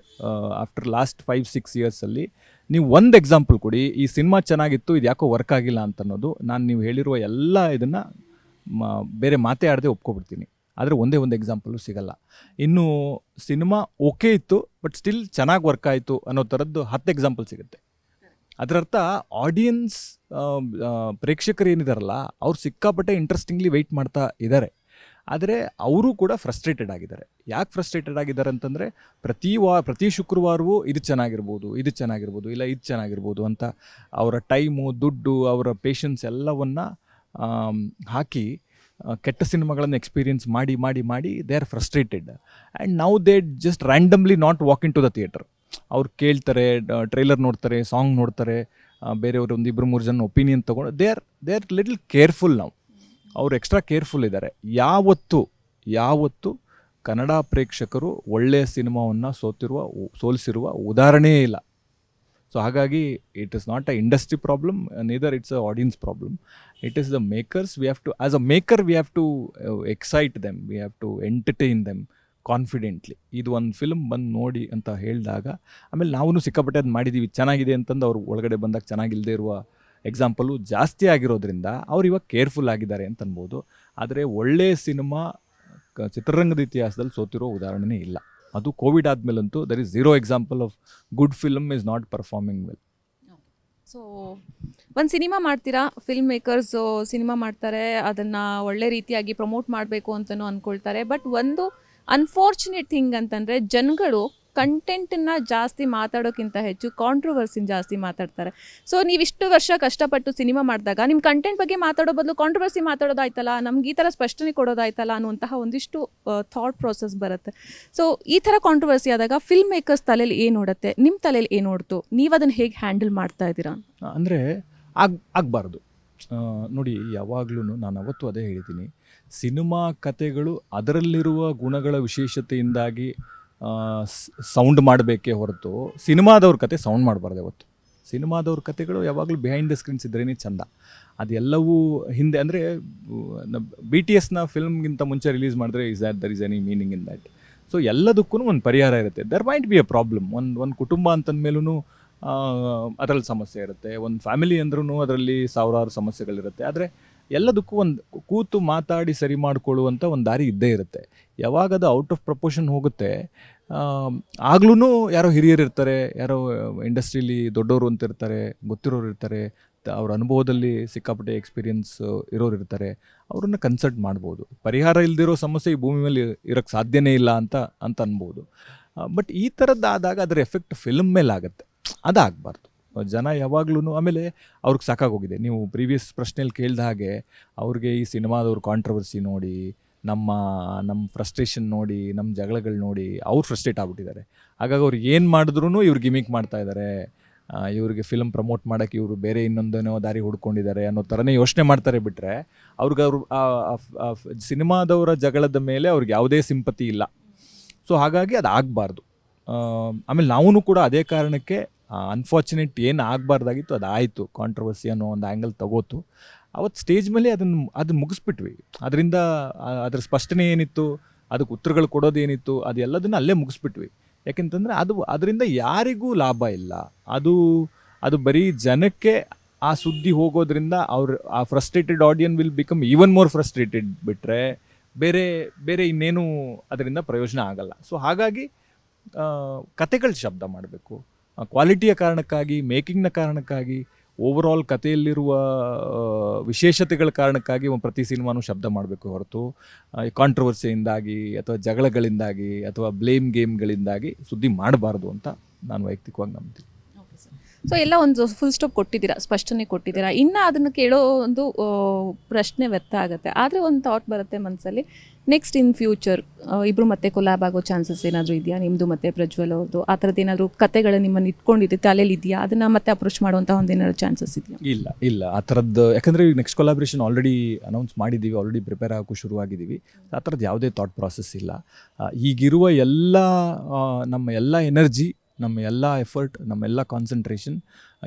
ಆಫ್ಟರ್ ಲಾಸ್ಟ್ 5-6 ಇಯರ್ಸಲ್ಲಿ ನೀವು ಒಂದು ಎಕ್ಸಾಂಪಲ್ ಕೊಡಿ, ಈ ಸಿನಿಮಾ ಚೆನ್ನಾಗಿತ್ತು, ಇದು ಯಾಕೋ ವರ್ಕ್ ಆಗಿಲ್ಲ ಅಂತ ಅನ್ನೋದು. ನಾನು ನೀವು ಹೇಳಿರುವ ಎಲ್ಲ ಇದನ್ನು ಬೇರೆ ಮಾತೇ ಆಡದೆ ಒಪ್ಕೊಬಿಡ್ತೀನಿ. ಆದರೆ ಒಂದೇ ಒಂದು ಎಕ್ಸಾಂಪಲು ಸಿಗಲ್ಲ. ಇನ್ನು ಸಿನಿಮಾ ಓಕೆ ಇತ್ತು ಬಟ್ ಸ್ಟಿಲ್ ಚೆನ್ನಾಗಿ ವರ್ಕ್ ಆಯಿತು ಅನ್ನೋ ಥರದ್ದು 10 ಎಕ್ಸಾಂಪಲ್ ಸಿಗುತ್ತೆ. ಅದರರ್ಥ ಆಡಿಯನ್ಸ್, ಪ್ರೇಕ್ಷಕರು ಏನಿದಾರಲ್ಲ ಅವ್ರು ಸಿಕ್ಕಾಪಟ್ಟೆ ಇಂಟ್ರೆಸ್ಟಿಂಗ್ಲಿ ವೆಯ್ಟ್ ಮಾಡ್ತಾ ಇದ್ದಾರೆ. ಆದರೆ ಅವರು ಕೂಡ ಫ್ರಸ್ಟ್ರೇಟೆಡ್ ಆಗಿದ್ದಾರೆ. ಯಾಕೆ ಫ್ರಸ್ಟ್ರೇಟೆಡ್ ಆಗಿದ್ದಾರೆ ಅಂತಂದರೆ ಪ್ರತಿ ಶುಕ್ರವಾರವೂ ಇದು ಚೆನ್ನಾಗಿರ್ಬೋದು, ಇಲ್ಲ ಇದು ಚೆನ್ನಾಗಿರ್ಬೋದು ಅಂತ ಅವರ ಟೈಮು, ದುಡ್ಡು, ಅವರ ಪೇಷನ್ಸ್ ಎಲ್ಲವನ್ನು ಹಾಕಿ ಕೆಟ್ಟ ಸಿನಿಮಾಗಳನ್ನು ಎಕ್ಸ್ಪೀರಿಯನ್ಸ್ ಮಾಡಿ ಮಾಡಿ ಮಾಡಿ they are frustrated and now they just randomly not walk into the theatre. ಅವ್ರು ಕೇಳ್ತಾರೆ, ಟ್ರೈಲರ್ ನೋಡ್ತಾರೆ, ಸಾಂಗ್ ನೋಡ್ತಾರೆ, ಬೇರೆಯವರು ಒಂದು ಇಬ್ಬರು ಮೂರು ಜನ ಒಪಿನಿಯನ್ ತೊಗೊಂಡು ದೇ ಆರ್ ಲಿಟಲ್ ಕೇರ್ಫುಲ್. ನಾವು ಅವ್ರು ಎಕ್ಸ್ಟ್ರಾ ಕೇರ್ಫುಲ್ ಇದ್ದಾರೆ. ಯಾವತ್ತು ಕನ್ನಡ ಪ್ರೇಕ್ಷಕರು ಒಳ್ಳೆಯ ಸಿನಿಮಾವನ್ನು ಸೋಲಿಸಿರುವ ಉದಾಹರಣೆಯೇ ಇಲ್ಲ. ಸೊ ಹಾಗಾಗಿ it is not a industry problem, neither it's a audience problem. It is the makers. We have to as a maker we have to excite them, we have to entertain them confidently. ಇದು ಒಂದು film ಬಂದು ನೋಡಿ ಅಂತ ಹೇಳಿದಾಗ ಆಮೇಲೆ ನಾವು ಸಿಕ್ಕಾಪಟ್ಟೆ ಅದು ಮಾಡಿದ್ದೀವಿ ಚೆನ್ನಾಗಿದೆ ಅಂತಂದು ಅವ್ರು ಒಳಗಡೆ ಬಂದಾಗ ಚೆನ್ನಾಗಿಲ್ಲದೆ ಇರುವ ಎಕ್ಸಾಂಪಲು ಜಾಸ್ತಿ ಆಗಿರೋದ್ರಿಂದ ಅವ್ರು ಇವಾಗ ಕೇರ್ಫುಲ್ ಆಗಿದ್ದಾರೆ ಅಂತ ಅನ್ಬೋದು. ಆದರೆ ಒಳ್ಳೆಯ ಸಿನಿಮಾ ಚಿತ್ರರಂಗದ ಇತಿಹಾಸದಲ್ಲಿ ಸೋತಿರೋ ಉದಾಹರಣೆನೇ ಇಲ್ಲ. ಅದು ಕೋವಿಡ್ ಆದಮೇಲಂತೂ there is zero example of good film is not performing well. So ಒಂದು ಸಿನಿಮಾ ಮಾಡ್ತೀರಾ, ಫಿಲ್ಮ್ ಮೇಕರ್ಸು ಸಿನಿಮಾ ಮಾಡ್ತಾರೆ, ಅದನ್ನು ಒಳ್ಳೆ ರೀತಿಯಾಗಿ ಪ್ರಮೋಟ್ ಮಾಡಬೇಕು ಅಂತಲೂ ಅಂದ್ಕೊಳ್ತಾರೆ. ಬಟ್ ಒಂದು ಅನ್ಫಾರ್ಚುನೇಟ್ ಥಿಂಗ್ ಅಂತಂದರೆ ಜನಗಳು ಕಂಟೆಂಟನ್ನು ಜಾಸ್ತಿ ಮಾತಾಡೋಕ್ಕಿಂತ ಹೆಚ್ಚು ಕಾಂಟ್ರವರ್ಸಿನ ಜಾಸ್ತಿ ಮಾತಾಡ್ತಾರೆ. ಸೊ ನೀವಿಷ್ಟು ವರ್ಷ ಕಷ್ಟಪಟ್ಟು ಸಿನಿಮಾ ಮಾಡಿದಾಗ ನಿಮ್ಮ ಕಂಟೆಂಟ್ ಬಗ್ಗೆ ಮಾತಾಡೋ ಬದಲು ಕಾಂಟ್ರವರ್ಸಿ ಮಾತಾಡೋದಾಯ್ತಲ್ಲ, ನಮ್ಗೆ ಈ ಥರ ಸ್ಪಷ್ಟನೆ ಕೊಡೋದಾಯ್ತಲ್ಲ ಅನ್ನುವಂತಹ ಒಂದಿಷ್ಟು ಥಾಟ್ ಪ್ರಾಸೆಸ್ ಬರುತ್ತೆ. ಸೊ ಈ ಥರ ಕಾಂಟ್ರವರ್ಸಿ ಆದಾಗ ಫಿಲ್ಮ್ ಮೇಕರ್ಸ್ ತಲೆಯಲ್ಲಿ ಏನು ಓಡುತ್ತೆ, ನಿಮ್ಮ ತಲೆಯಲ್ಲಿ ಏನು ಓಡ್ತು, ನೀವು ಅದನ್ನು ಹೇಗೆ ಹ್ಯಾಂಡಲ್ ಮಾಡ್ತಾ ಇದ್ದೀರಾ? ಅಂದರೆ ಆಗಬಾರ್ದು. ನೋಡಿ, ಯಾವಾಗಲೂ ನಾನು ಅವತ್ತು ಅದೇ ಹೇಳಿದ್ದೀನಿ, ಸಿನಿಮಾ ಕಥೆಗಳು ಅದರಲ್ಲಿರುವ ಗುಣಗಳ ವಿಶೇಷತೆಯಿಂದಾಗಿ ಸೌಂಡ್ ಮಾಡಬೇಕೇ ಹೊರತು ಸಿನಿಮಾದವ್ರ ಕತೆ ಸೌಂಡ್ ಮಾಡಬಾರ್ದು. ಯಾವತ್ತು ಸಿನಿಮಾದವ್ರ ಕತೆಗಳು ಯಾವಾಗಲೂ ಬಿಹೈಂಡ್ ದ ಸ್ಕ್ರೀನ್ಸ್ ಇದ್ರೇ ಚೆಂದ. ಅದೆಲ್ಲವೂ ಹಿಂದೆ ಅಂದರೆ BTSನ ಫಿಲ್ಮ್ಗಿಂತ ಮುಂಚೆ ರಿಲೀಸ್ ಮಾಡಿದ್ರೆ there is any meaning in that. So ಎಲ್ಲದಕ್ಕೂ ಒಂದು ಪರಿಹಾರ ಇರುತ್ತೆ. There might be a problem. ಒಂದು ಕುಟುಂಬ ಅಂತಂದ್ಮೇಲೂ ಅದರಲ್ಲಿ ಸಮಸ್ಯೆ ಇರುತ್ತೆ, ಒಂದು ಫ್ಯಾಮಿಲಿ ಅಂದ್ರೂ ಅದರಲ್ಲಿ ಸಾವಿರಾರು ಸಮಸ್ಯೆಗಳಿರುತ್ತೆ. ಆದರೆ ಎಲ್ಲದಕ್ಕೂ ಒಂದು ಕೂತು ಮಾತಾಡಿ ಸರಿ ಮಾಡಿಕೊಳ್ಳುವಂಥ ಒಂದು ದಾರಿ ಇದ್ದೇ ಇರುತ್ತೆ. ಯಾವಾಗ ಅದು ಔಟ್ ಆಫ್ ಪ್ರಪೋರ್ಷನ್ ಹೋಗುತ್ತೆ ಆಗ್ಲೂ ಯಾರೋ ಹಿರಿಯರು ಇರ್ತಾರೆ, ಯಾರೋ ಇಂಡಸ್ಟ್ರೀಲಿ ದೊಡ್ಡವರು ಅಂತ ಇರ್ತಾರೆ, ಗೊತ್ತಿರೋರು ಇರ್ತಾರೆ, ಅವ್ರ ಅನುಭವದಲ್ಲಿ ಸಿಕ್ಕಾಪಟ್ಟೆ ಎಕ್ಸ್ಪೀರಿಯನ್ಸ್ ಇರೋರು ಇರ್ತಾರೆ, ಅವ್ರನ್ನ ಕನ್ಸಲ್ಟ್ ಮಾಡ್ಬೋದು. ಪರಿಹಾರ ಇಲ್ದಿರೋ ಸಮಸ್ಯೆ ಈ ಭೂಮಿ ಮೇಲೆ ಇರೋಕ್ಕೆ ಸಾಧ್ಯನೇ ಇಲ್ಲ ಅಂತ ಅನ್ಬೋದು. ಬಟ್ ಈ ಥರದ್ದಾದಾಗ ಅದರ ಎಫೆಕ್ಟ್ ಫಿಲ್ಮ್ ಮೇಲೆ ಆಗುತ್ತೆ. ಅದಾಗಬಾರ್ದು. ಜನ ಯಾವಾಗ್ಲೂ ಆಮೇಲೆ ಅವ್ರಿಗೆ ಸಾಕಾಗೋಗಿದೆ. ನೀವು ಪ್ರೀವಿಯಸ್ ಪ್ರಶ್ನೆಯಲ್ಲಿ ಕೇಳಿದ ಹಾಗೆ ಅವ್ರಿಗೆ ಈ ಸಿನಿಮಾದವ್ರ ಕಾಂಟ್ರವರ್ಸಿ ನೋಡಿ, ನಮ್ಮ ಫ್ರಸ್ಟ್ರೇಷನ್ ನೋಡಿ, ನಮ್ಮ ಜಗಳಗಳು ನೋಡಿ ಅವ್ರು ಫ್ರಸ್ಟ್ರೇಟ್ ಆಗ್ಬಿಟ್ಟಿದ್ದಾರೆ. ಹಾಗಾಗಿ ಅವ್ರು ಏನು ಮಾಡಿದ್ರೂ ಇವ್ರು ಗಿಮಿಕ್ ಮಾಡ್ತಾ ಇದ್ದಾರೆ, ಇವ್ರಿಗೆ ಫಿಲ್ಮ್ ಪ್ರಮೋಟ್ ಮಾಡೋಕ್ಕೆ ಇವರು ಬೇರೆ ಇನ್ನೊಂದೇನೋ ದಾರಿ ಹುಡ್ಕೊಂಡಿದ್ದಾರೆ ಅನ್ನೋ ಥರನೇ ಯೋಚನೆ ಮಾಡ್ತಾರೆ. ಬಿಟ್ಟರೆ ಅವ್ರಿಗೆ ಸಿನಿಮಾದವರ ಜಗಳದ ಮೇಲೆ ಅವ್ರಿಗೆ ಯಾವುದೇ ಸಿಂಪತಿ ಇಲ್ಲ. ಸೊ ಹಾಗಾಗಿ ಅದು ಆಗಬಾರ್ದು. ಆಮೇಲೆ ನಾವೂ ಕೂಡ ಅದೇ ಕಾರಣಕ್ಕೆ ಅನ್ಫಾರ್ಚುನೇಟ್ ಏನು ಆಗಬಾರ್ದಾಗಿತ್ತು ಅದು ಆಯಿತು. ಕಾಂಟ್ರವರ್ಸಿ ಅನ್ನೋ ಒಂದು ಆ್ಯಂಗಲ್ ತಗೋತು. ಅವತ್ತು ಸ್ಟೇಜ್ ಮೇಲೆ ಅದನ್ನು ಮುಗಿಸ್ಬಿಟ್ವಿ. ಅದರಿಂದ ಅದರ ಸ್ಪಷ್ಟನೆ ಏನಿತ್ತು, ಅದಕ್ಕೆ ಉತ್ತರಗಳು ಕೊಡೋದೇನಿತ್ತು, ಅದೆಲ್ಲದನ್ನು ಅಲ್ಲೇ ಮುಗಿಸ್ಬಿಟ್ವಿ. ಯಾಕೆಂತಂದರೆ ಅದರಿಂದ ಯಾರಿಗೂ ಲಾಭ ಇಲ್ಲ. ಅದು ಬರೀ ಜನಕ್ಕೆ ಆ ಸುದ್ದಿ ಹೋಗೋದ್ರಿಂದ ಆ frustrated ಆಡಿಯನ್ will become even more frustrated. ಬಿಟ್ಟರೆ ಬೇರೆ ಇನ್ನೇನು ಅದರಿಂದ ಪ್ರಯೋಜನ ಆಗಲ್ಲ. ಸೊ ಹಾಗಾಗಿ ಕತೆಗಳು ಶಬ್ದ ಮಾಡಬೇಕು. ಕ್ವಾಲಿಟಿಯ ಕಾರಣಕ್ಕಾಗಿ, ಮೇಕಿಂಗ್ನ ಕಾರಣಕ್ಕಾಗಿ, ಓವರಾಲ್ ಕಥೆಯಲ್ಲಿರುವ ವಿಶೇಷತೆಗಳ ಕಾರಣಕ್ಕಾಗಿ ಪ್ರತಿ ಸಿನಿಮಾನೂ ಶಬ್ದ ಮಾಡಬೇಕು ಹೊರತು ಕಾಂಟ್ರವರ್ಸಿಯಿಂದಾಗಿ ಅಥವಾ ಜಗಳಗಳಿಂದಾಗಿ ಅಥವಾ ಬ್ಲೇಮ್ ಗೇಮ್ಗಳಿಂದಾಗಿ ಸುದ್ದಿ ಮಾಡಬಾರ್ದು ಅಂತ ನಾನು ವೈಯಕ್ತಿಕವಾಗಿ ನಂಬ್ತೀನಿ. ಸೊ ಎಲ್ಲ ಒಂದು ಫುಲ್ ಸ್ಟಾಪ್ ಕೊಟ್ಟಿದ್ದೀರಾ, ಸ್ಪಷ್ಟನೆ ಕೊಟ್ಟಿದ್ದೀರಾ. ಇನ್ನು ಅದನ್ನು ಕೇಳೋ ಒಂದು ಪ್ರಶ್ನೆ ವ್ಯರ್ಥ ಆಗುತ್ತೆ. ಆದರೆ ಒಂದು ಥಾಟ್ ಬರುತ್ತೆ ಮನಸ್ಸಲ್ಲಿ, ನೆಕ್ಸ್ಟ್ ಇನ್ ಫ್ಯೂಚರ್ ಇಬ್ಬರು ಮತ್ತೆ ಕೊಲ್ಯಾಬ್ ಆಗೋ ಚಾನ್ಸಸ್ ಏನಾದರೂ ಇದೆಯಾ? ನಿಮ್ಮದು ಮತ್ತು ಪ್ರಜ್ವಲ್ ಅವ್ರದ್ದು ಆ ಥರದ್ದು ಏನಾದರೂ ಕತೆಗಳು ನಿಮ್ಮನ್ನು ಇಟ್ಕೊಂಡಿದೆ ತಲೆಯಲ್ಲಿ ಇದೆಯಾ? ಅದನ್ನು ಮತ್ತೆ ಅಪ್ರೋಚ್ ಮಾಡುವಂಥ ಒಂದೇನಾದ್ರು ಚಾನ್ಸಸ್ ಇದೆಯಾ? ಇಲ್ಲ ಆ ಥರದ್ದು. ಯಾಕಂದರೆ ಈಗ ನೆಕ್ಸ್ಟ್ ಕೊಲಾಬ್ರೇಷನ್ ಆಲ್ರೆಡಿ ಅನೌನ್ಸ್ ಮಾಡಿದ್ದೀವಿ, ಆಲ್ರೆಡಿ ಪ್ರಿಪೇರ್ ಆಗೋಕ್ಕೂ ಶುರುವಾಗಿದ್ದೀವಿ. ಆ ಥರದ್ದು ಯಾವುದೇ ಥಾಟ್ ಪ್ರಾಸೆಸ್ ಇಲ್ಲ. ಈಗಿರುವ ನಮ್ಮ ಎಲ್ಲ ಎನರ್ಜಿ, ನಮ್ಮ ಎಲ್ಲ ಎಫರ್ಟ್, ನಮ್ಮೆಲ್ಲ ಕಾನ್ಸಂಟ್ರೇಷನ್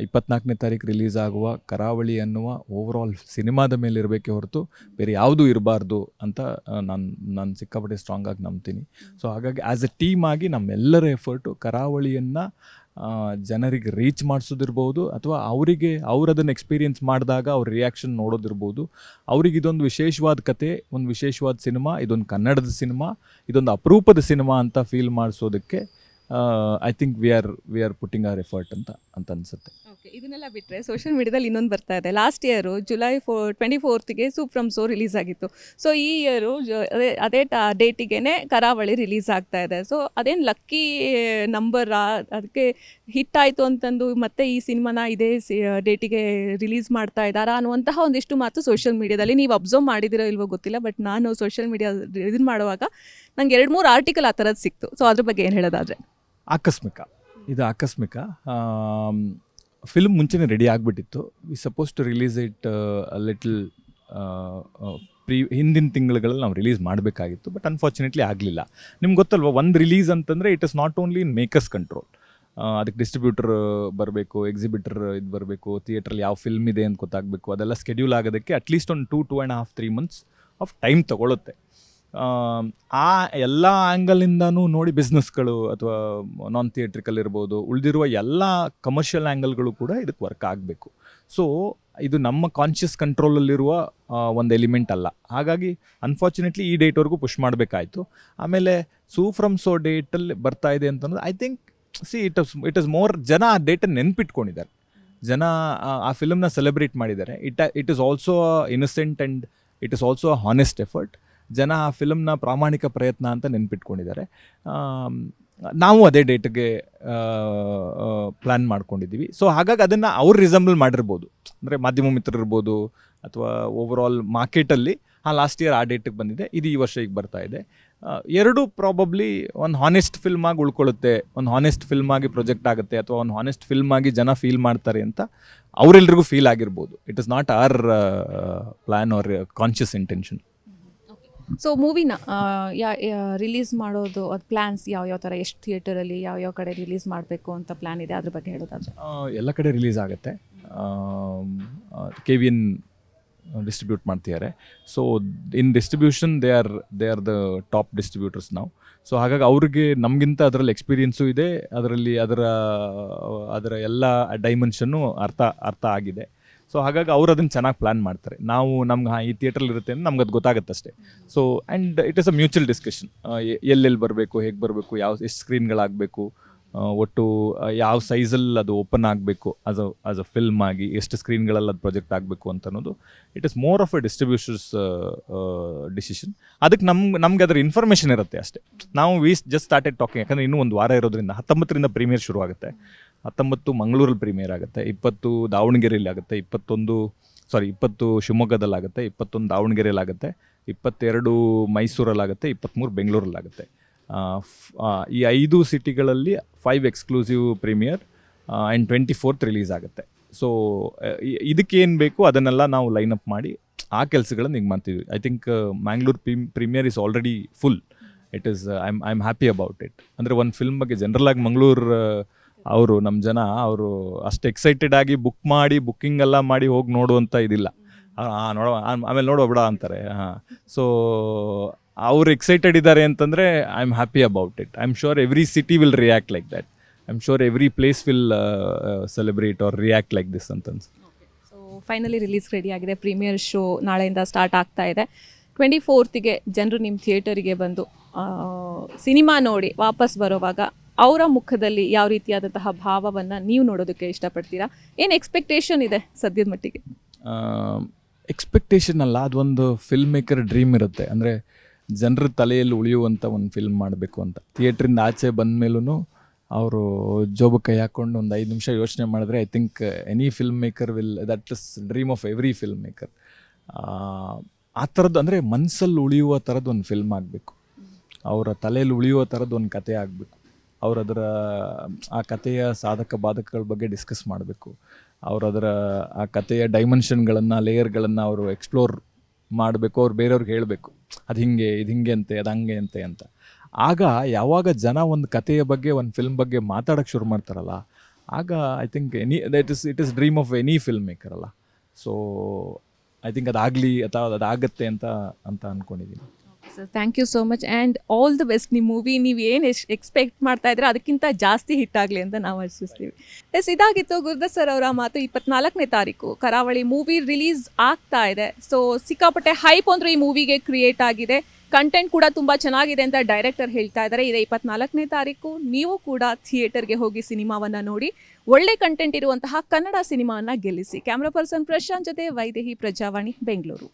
24ನೇ ತಾರೀಕು ರಿಲೀಸ್ ಆಗುವ ಕರಾವಳಿ ಅನ್ನುವ ಓವರಾಲ್ ಸಿನಿಮಾದ ಮೇಲೆ ಇರಬೇಕೇ ಹೊರತು ಬೇರೆ ಯಾವುದೂ ಇರಬಾರ್ದು ಅಂತ ನಾನು ಸಿಕ್ಕಾಪಟ್ಟೆ ಸ್ಟ್ರಾಂಗಾಗಿ ನಂಬ್ತೀನಿ. ಸೊ ಹಾಗಾಗಿ ಆ್ಯಸ್ ಎ ಟೀಮ್ ಆಗಿ ನಮ್ಮೆಲ್ಲರ ಎಫರ್ಟು ಕರಾವಳಿಯನ್ನು ಜನರಿಗೆ ರೀಚ್ ಮಾಡಿಸೋದಿರ್ಬೋದು, ಅಥವಾ ಅವರದನ್ನು ಎಕ್ಸ್ಪೀರಿಯೆನ್ಸ್ ಮಾಡಿದಾಗ ಅವ್ರ ರಿಯಾಕ್ಷನ್ ನೋಡೋದಿರ್ಬೋದು. ಅವ್ರಿಗೆ ಇದೊಂದು ವಿಶೇಷವಾದ ಕತೆ, ಒಂದು ವಿಶೇಷವಾದ ಸಿನಿಮಾ, ಇದೊಂದು ಕನ್ನಡದ ಸಿನಿಮಾ, ಇದೊಂದು ಅಪರೂಪದ ಸಿನಿಮಾ ಅಂತ ಫೀಲ್ ಮಾಡಿಸೋದಕ್ಕೆ I think we are putting our effort ಅಂತ ಅನಿಸುತ್ತೆ. ಓಕೆ, ಇದನ್ನೆಲ್ಲ ಬಿಟ್ಟರೆ ಸೋಷಿಯಲ್ ಮೀಡಿಯಾದಲ್ಲಿ ಇನ್ನೊಂದು ಬರ್ತಾ ಇದೆ. ಲಾಸ್ಟ್ ಇಯರು ಜುಲೈ 24ಗೆ ಸೂಪ್ ಫ್ರಮ್ ಸೋ ರಿಲೀಸ್ ಆಗಿತ್ತು. ಸೊ ಈ ಇಯರು ಅದೇ ಡೇಟಿಗೆ ಕರಾವಳಿ ರಿಲೀಸ್ ಆಗ್ತಾ ಇದೆ. ಸೊ ಅದೇನು ಲಕ್ಕಿ ನಂಬರ್, ಅದಕ್ಕೆ ಹಿಟ್ ಆಯಿತು ಅಂತಂದು ಮತ್ತೆ ಈ ಸಿನಿಮಾನ ಇದೇ ಡೇಟಿಗೆ ರಿಲೀಸ್ ಮಾಡ್ತಾ ಇದ್ದಾರಾ ಅನ್ನುವಂತಹ ಒಂದಿಷ್ಟು ಮಾತು ಸೋಷಿಯಲ್ ಮೀಡಿಯಾದಲ್ಲಿ ನೀವು ಅಬ್ಸರ್ವ್ ಮಾಡಿದಿರೋ ಇಲ್ವೋ ಗೊತ್ತಿಲ್ಲ. ಬಟ್ ನಾನು ಸೋಷಿಯಲ್ ಮೀಡಿಯಾ ಇದನ್ನು ಮಾಡುವಾಗ ನಂಗೆ 2-3 ಆರ್ಟಿಕಲ್ ಆ ಥರದ್ದು ಸಿಕ್ತು. ಸೊ ಅದ್ರ ಬಗ್ಗೆ ಏನು ಹೇಳೋದಾದರೆ ಇದು ಆಕಸ್ಮಿಕ. ಫಿಲ್ಮ್ ಮುಂಚೆನೇ ರೆಡಿ ಆಗಿಬಿಟ್ಟಿತ್ತು. We suppose to release it little ಹಿಂದಿನ ತಿಂಗಳುಗಳಲ್ಲಿ ನಾವು ರಿಲೀಸ್ ಮಾಡಬೇಕಾಗಿತ್ತು. ಬಟ್ ಅನ್ಫಾರ್ಚುನೇಟ್ಲಿ ಆಗಲಿಲ್ಲ. ನಿಮ್ಗೆ ಗೊತ್ತಲ್ವ, ಒಂದು ರಿಲೀಸ್ ಅಂತಂದರೆ it is not only in makers control. ಅದಕ್ಕೆ ಡಿಸ್ಟ್ರಿಬ್ಯೂಟರ್ ಬರಬೇಕು, ಎಕ್ಸಿಬಿಟರ್ ಇದು ಬರಬೇಕು, ಥಿಯೇಟ್ರಲ್ಲಿ ಯಾವ ಫಿಲ್ಮ್ ಇದೆ ಅಂತ ಗೊತ್ತಾಗಬೇಕು. ಅದೆಲ್ಲ ಸ್ಕೆಡ್ಯೂಲ್ ಆಗೋದಕ್ಕೆ ಅಟ್ಲೀಸ್ಟ್ ಒಂದು 2.5-3 ಮಂತ್ಸ್ ಆಫ್ ಟೈಮ್ ತೊಗೊಳುತ್ತೆ. ಆ ಎಲ್ಲ ಆ್ಯಂಗಲಿಂದನೂ ನೋಡಿ ಬಿಸ್ನೆಸ್ಗಳು ಅಥವಾ ನಾನ್ ಥಿಯೇಟ್ರಿಕಲ್ ಇರ್ಬೋದು, ಉಳಿದಿರುವ ಎಲ್ಲ ಕಮರ್ಷಿಯಲ್ ಆ್ಯಂಗಲ್ಗಳು ಕೂಡ ಇದಕ್ಕೆ ವರ್ಕ್ ಆಗಬೇಕು. ಸೊ ಇದು ನಮ್ಮ ಕಾನ್ಷಿಯಸ್ ಕಂಟ್ರೋಲಲ್ಲಿರುವ ಒಂದು ಎಲಿಮೆಂಟ್ ಅಲ್ಲ. ಹಾಗಾಗಿ ಅನ್ಫಾರ್ಚುನೇಟ್ಲಿ ಈ ಡೇಟ್ವರೆಗೂ ಪುಷ್ ಮಾಡಬೇಕಾಯಿತು. ಆಮೇಲೆ ಫ್ರಮ್ ಸೋ ಡೇಟಲ್ಲಿ ಬರ್ತಾ ಇದೆ ಅಂತಂದ್ರೆ I think it is more, ಜನ ಆ ಡೇಟನ್ನು ನೆನ್ಪಿಟ್ಕೊಂಡಿದ್ದಾರೆ. ಜನ ಆ ಫಿಲಮ್ನ ಸೆಲೆಬ್ರೇಟ್ ಮಾಡಿದ್ದಾರೆ. It is also innocent and it is also a honest effort. ಜನ ಆ ಫಿಲಮ್ನ ಪ್ರಾಮಾಣಿಕ ಪ್ರಯತ್ನ ಅಂತ ನೆನ್ಪಿಟ್ಕೊಂಡಿದ್ದಾರೆ. ನಾವು ಅದೇ ಡೇಟ್ಗೆ ಪ್ಲ್ಯಾನ್ ಮಾಡ್ಕೊಂಡಿದ್ದೀವಿ. ಸೊ ಹಾಗಾಗಿ ಅದನ್ನು ಅವ್ರು ರಿಸಂಬಲ್ ಮಾಡಿರ್ಬೋದು, ಅಂದರೆ ಮಾಧ್ಯಮ ಮಿತ್ರರು ಇರ್ಬೋದು ಅಥವಾ ಓವರಾಲ್ ಮಾರ್ಕೆಟಲ್ಲಿ ಲಾಸ್ಟ್ ಇಯರ್ ಆ ಡೇಟಿಗೆ ಬಂದಿದೆ, ಇದು ಈ ವರ್ಷ ಈಗ ಬರ್ತಾ ಇದೆ. ಎರಡು ಪ್ರಾಬಬ್ಲಿ ಒಂದು ಹಾನೆಸ್ಟ್ ಫಿಲ್ಮ್ ಆಗಿ ಉಳ್ಕೊಳ್ಳುತ್ತೆ, ಒಂದು ಹಾನೆಸ್ಟ್ ಫಿಲ್ಮ್ ಆಗಿ ಪ್ರೊಜೆಕ್ಟ್ ಆಗುತ್ತೆ, ಅಥವಾ ಒಂದು ಹಾನೆಸ್ಟ್ ಫಿಲ್ಮ್ ಆಗಿ ಜನ ಫೀಲ್ ಮಾಡ್ತಾರೆ ಅಂತ ಅವರೆಲ್ರಿಗೂ ಫೀಲ್ ಆಗಿರ್ಬೋದು. It is not our plan or conscious intention. So ಮೂವಿನ ರಿಲೀಸ್ ಮಾಡೋದು ಅದು ಪ್ಲ್ಯಾನ್ಸ್ ಯಾವ ಥರ, ಎಷ್ಟು ಥಿಯೇಟರಲ್ಲಿ ಯಾವ ಕಡೆ ರಿಲೀಸ್ ಮಾಡಬೇಕು ಅಂತ ಪ್ಲ್ಯಾನ್ ಇದೆ, ಅದ್ರ ಬಗ್ಗೆ ಹೇಳೋದಾದ್ರೆ? ಎಲ್ಲ ಕಡೆ ರಿಲೀಸ್ ಆಗುತ್ತೆ. KVN ಡಿಸ್ಟ್ರಿಬ್ಯೂಟ್ ಮಾಡ್ತಿದ್ದಾರೆ. So in distribution they are the top distributors ನಾವು. ಸೊ ಹಾಗಾಗಿ ಅವ್ರಿಗೆ ನಮಗಿಂತ ಅದರಲ್ಲಿ ಎಕ್ಸ್ಪೀರಿಯನ್ಸು ಇದೆ, ಅದರಲ್ಲಿ ಅದರ ಎಲ್ಲ ಡೈಮೆನ್ಷನ್ನು ಅರ್ಥ ಆಗಿದೆ. ಸೊ ಹಾಗಾಗಿ ಅವ್ರು ಅದನ್ನು ಚೆನ್ನಾಗಿ ಪ್ಲ್ಯಾನ್ ಮಾಡ್ತಾರೆ. ನಾವು ನಮ್ಗೆ ಈ ಥಿಯೇಟ್ರಲ್ಲಿ ಇರುತ್ತೆ ಅಂತ ನಮ್ಗೆ ಅದು ಗೊತ್ತಾಗುತ್ತೆ ಅಷ್ಟೇ. So and it is a mutual discussion. ಎಲ್ಲೆಲ್ಲಿ ಬರಬೇಕು, ಹೇಗೆ ಬರಬೇಕು, ಎಷ್ಟು ಸ್ಕ್ರೀನ್ಗಳಾಗಬೇಕು, ಒಟ್ಟು ಯಾವ ಸೈಜಲ್ಲಿ ಅದು ಓಪನ್ ಆಗಬೇಕು ಆಸ್ ಅ ಫಿಲ್ಮ್ ಆಗಿ, ಎಷ್ಟು ಸ್ಕ್ರೀನ್ಗಳಲ್ಲಿ ಅದು ಪ್ರೊಜೆಕ್ಟ್ ಆಗಬೇಕು ಅಂತ ಅನ್ನೋದು it is more of a distributors decision. ಅದಕ್ಕೆ ನಮ್ಗೆ ಅದರ ಇನ್ಫಾರ್ಮೇಷನ್ ಇರುತ್ತೆ ಅಷ್ಟೇ. ನಾವು ಜಸ್ಟ್ ಸ್ಟಾರ್ಟೆಡ್ ಟಾಕಿಂಗ್, ಯಾಕಂದರೆ ಇನ್ನೂ ಒಂದು ವಾರ ಇರೋದ್ರಿಂದ. 19ರಿಂದ ಪ್ರೀಮಿಯರ್ ಶುರು ಆಗುತ್ತೆ. 19 ಮಂಗಳೂರಲ್ಲಿ ಪ್ರೀಮಿಯರ್ ಆಗುತ್ತೆ, 20 ದಾವಣಗೆರೆಯಲ್ಲಿ ಆಗುತ್ತೆ, 20 ಶಿವಮೊಗ್ಗದಲ್ಲಾಗುತ್ತೆ, 21 ದಾವಣಗೆರೆಯಲ್ಲಾಗುತ್ತೆ, 22 ಮೈಸೂರಲ್ಲಾಗುತ್ತೆ, 23 ಬೆಂಗಳೂರಲ್ಲಾಗುತ್ತೆ. ಈ 5 ಸಿಟಿಗಳಲ್ಲಿ 5 exclusive premiere and 24th release ಆಗುತ್ತೆ. ಸೊ ಇದಕ್ಕೇನು ಬೇಕು ಅದನ್ನೆಲ್ಲ ನಾವು ಲೈನ್ ಅಪ್ ಮಾಡಿ ಆ ಕೆಲಸಗಳನ್ನು ಈಗ ಮಾಡ್ತೀವಿ. I think Mangalore premiere is already full. It is I am happy about it. ಅಂದರೆ ಒಂದು ಫಿಲ್ಮ್ ಬಗ್ಗೆ ಜನರಲಾಗಿ ಮಂಗಳೂರು ನಮ್ಮ ಜನ ಅಷ್ಟು ಎಕ್ಸೈಟೆಡ್ ಆಗಿ ಬುಕ್ಕಿಂಗ್ ಎಲ್ಲ ಮಾಡಿ ಹೋಗಿ ನೋಡುವಂಥ ಇದಿಲ್ಲ. ಆಮೇಲೆ ನೋಡುವ ಬಿಡ ಅಂತಾರೆ. ಸೊ ಅವ್ರು ಎಕ್ಸೈಟೆಡ್ ಇದ್ದಾರೆ ಅಂತಂದರೆ I am happy about it. I am sure every city will react like that. I am sure every place will celebrate or react like this ಅಂತ ಅನ್ಸುತ್ತೆ. ಸೊ ಫೈನಲಿ ರಿಲೀಸ್ ರೆಡಿ ಆಗಿದೆ. Premiere show ನಾಳೆಯಿಂದ start ಆಗ್ತಾ ಇದೆ. 24th ಜನರು ನಿಮ್ಮ ಥಿಯೇಟರಿಗೆ ಬಂದು cinema ನೋಡಿ ವಾಪಸ್ ಬರೋವಾಗ ಅವರ ಮುಖದಲ್ಲಿ ಯಾವ ರೀತಿಯಾದಂತಹ ಭಾವವನ್ನು ನೀವು ನೋಡೋದಕ್ಕೆ ಇಷ್ಟಪಡ್ತೀರಾ? ಏನು ಎಕ್ಸ್ಪೆಕ್ಟೇಷನ್ ಇದೆ ಸದ್ಯದ ಮಟ್ಟಿಗೆ? ಎಕ್ಸ್ಪೆಕ್ಟೇಷನ್ ಅಲ್ಲ, ಅದೊಂದು ಫಿಲ್ಮ್ ಮೇಕರ್ ಡ್ರೀಮ್ ಇರುತ್ತೆ. ಅಂದರೆ ಜನರ ತಲೆಯಲ್ಲಿ ಉಳಿಯುವಂಥ ಒಂದು ಫಿಲ್ಮ್ ಮಾಡಬೇಕು ಅಂತ. ಥಿಯೇಟ್ರಿಂದ ಆಚೆ ಬಂದ ಮೇಲೂ ಅವರು ಜೋಬು ಕೈ ಹಾಕ್ಕೊಂಡು ಒಂದು 5 ನಿಮಿಷ ಯೋಚನೆ ಮಾಡಿದ್ರೆ I think any film maker that is dream of every film maker. ಆ ಥರದ್ದು, ಅಂದರೆ ಮನಸ್ಸಲ್ಲಿ ಉಳಿಯುವ ಥರದ್ದು ಒಂದು ಫಿಲ್ಮ್ ಆಗಬೇಕು, ಅವರ ತಲೆಯಲ್ಲಿ ಉಳಿಯುವ ಥರದ್ದು ಒಂದು ಕತೆ ಆಗಬೇಕು. ಅವ್ರು ಆ ಕಥೆಯ ಸಾಧಕ ಬಾಧಕಗಳ ಬಗ್ಗೆ ಡಿಸ್ಕಸ್ ಮಾಡಬೇಕು. ಆ ಕಥೆಯ ಡೈಮೆನ್ಷನ್ಗಳನ್ನು, ಲೇಯರ್ಗಳನ್ನು ಅವರು ಎಕ್ಸ್ಪ್ಲೋರ್ ಮಾಡಬೇಕು. ಅವ್ರು ಬೇರೆಯವ್ರಿಗೆ ಹೇಳಬೇಕು, ಅದು ಹಿಂಗೆ, ಇದು ಹಿಂಗೆ ಅಂತೆ, ಅದು ಹಂಗೆ ಅಂತೆ ಅಂತ. ಆಗ ಯಾವಾಗ ಜನ ಒಂದು ಕಥೆಯ ಬಗ್ಗೆ, ಒಂದು ಫಿಲ್ಮ್ ಬಗ್ಗೆ ಮಾತಾಡೋಕ್ಕೆ ಶುರು ಮಾಡ್ತಾರಲ್ಲ, ಆಗ I think it is dream of any film maker ಅಲ್ಲ. ಸೊ ಐ ಥಿಂಕ್ ಅದಾಗಲಿ ಅಥವಾ ಅದಾಗತ್ತೆ ಅಂತ ಅಂದ್ಕೊಂಡಿದ್ದೀನಿ. Sir thank you so much and all the best ನಿಮ್ಮ ಮೂವಿ ನೀವು ಏನು ಎಕ್ಸ್ಪೆಕ್ಟ್ ಮಾಡ್ತಾ ಇದ್ರೆ ಅದಕ್ಕಿಂತ ಜಾಸ್ತಿ ಹಿಟ್ ಆಗಲಿ ಅಂತ ನಾವು ಆಶಿಸ್ತೀವಿ. ಇದಾಗಿತ್ತು ಗುರುದತ್ ಸರ್ ಅವರ ಮಾತು. 24ನೇ ತಾರೀಕು ಕರಾವಳಿ ಮೂವಿ ರಿಲೀಸ್ ಆಗ್ತಾ ಇದೆ. ಸೊ ಸಿಕ್ಕಾಪಟ್ಟೆ ಹೈಪ್ ಅಂದ್ರೆ ಈ ಮೂವಿಗೆ ಕ್ರಿಯೇಟ್ ಆಗಿದೆ. ಕಂಟೆಂಟ್ ಕೂಡ ತುಂಬ ಚೆನ್ನಾಗಿದೆ ಅಂತ ಡೈರೆಕ್ಟರ್ ಹೇಳ್ತಾ ಇದ್ದಾರೆ. ಇದೇ 24ನೇ ತಾರೀಕು ನೀವು ಕೂಡ ಥಿಯೇಟರ್ಗೆ ಹೋಗಿ ಸಿನಿಮಾವನ್ನು ನೋಡಿ ಒಳ್ಳೆ ಕಂಟೆಂಟ್ ಇರುವಂತಹ ಕನ್ನಡ ಸಿನಿಮಾವನ್ನು ಗೆಲ್ಲಿಸಿ. ಕ್ಯಾಮ್ರಾ ಪರ್ಸನ್ ಪ್ರಶಾಂತ್ ಜೊತೆ ವೈದೇಹಿ, ಪ್ರಜಾವಾಣಿ, ಬೆಂಗಳೂರು.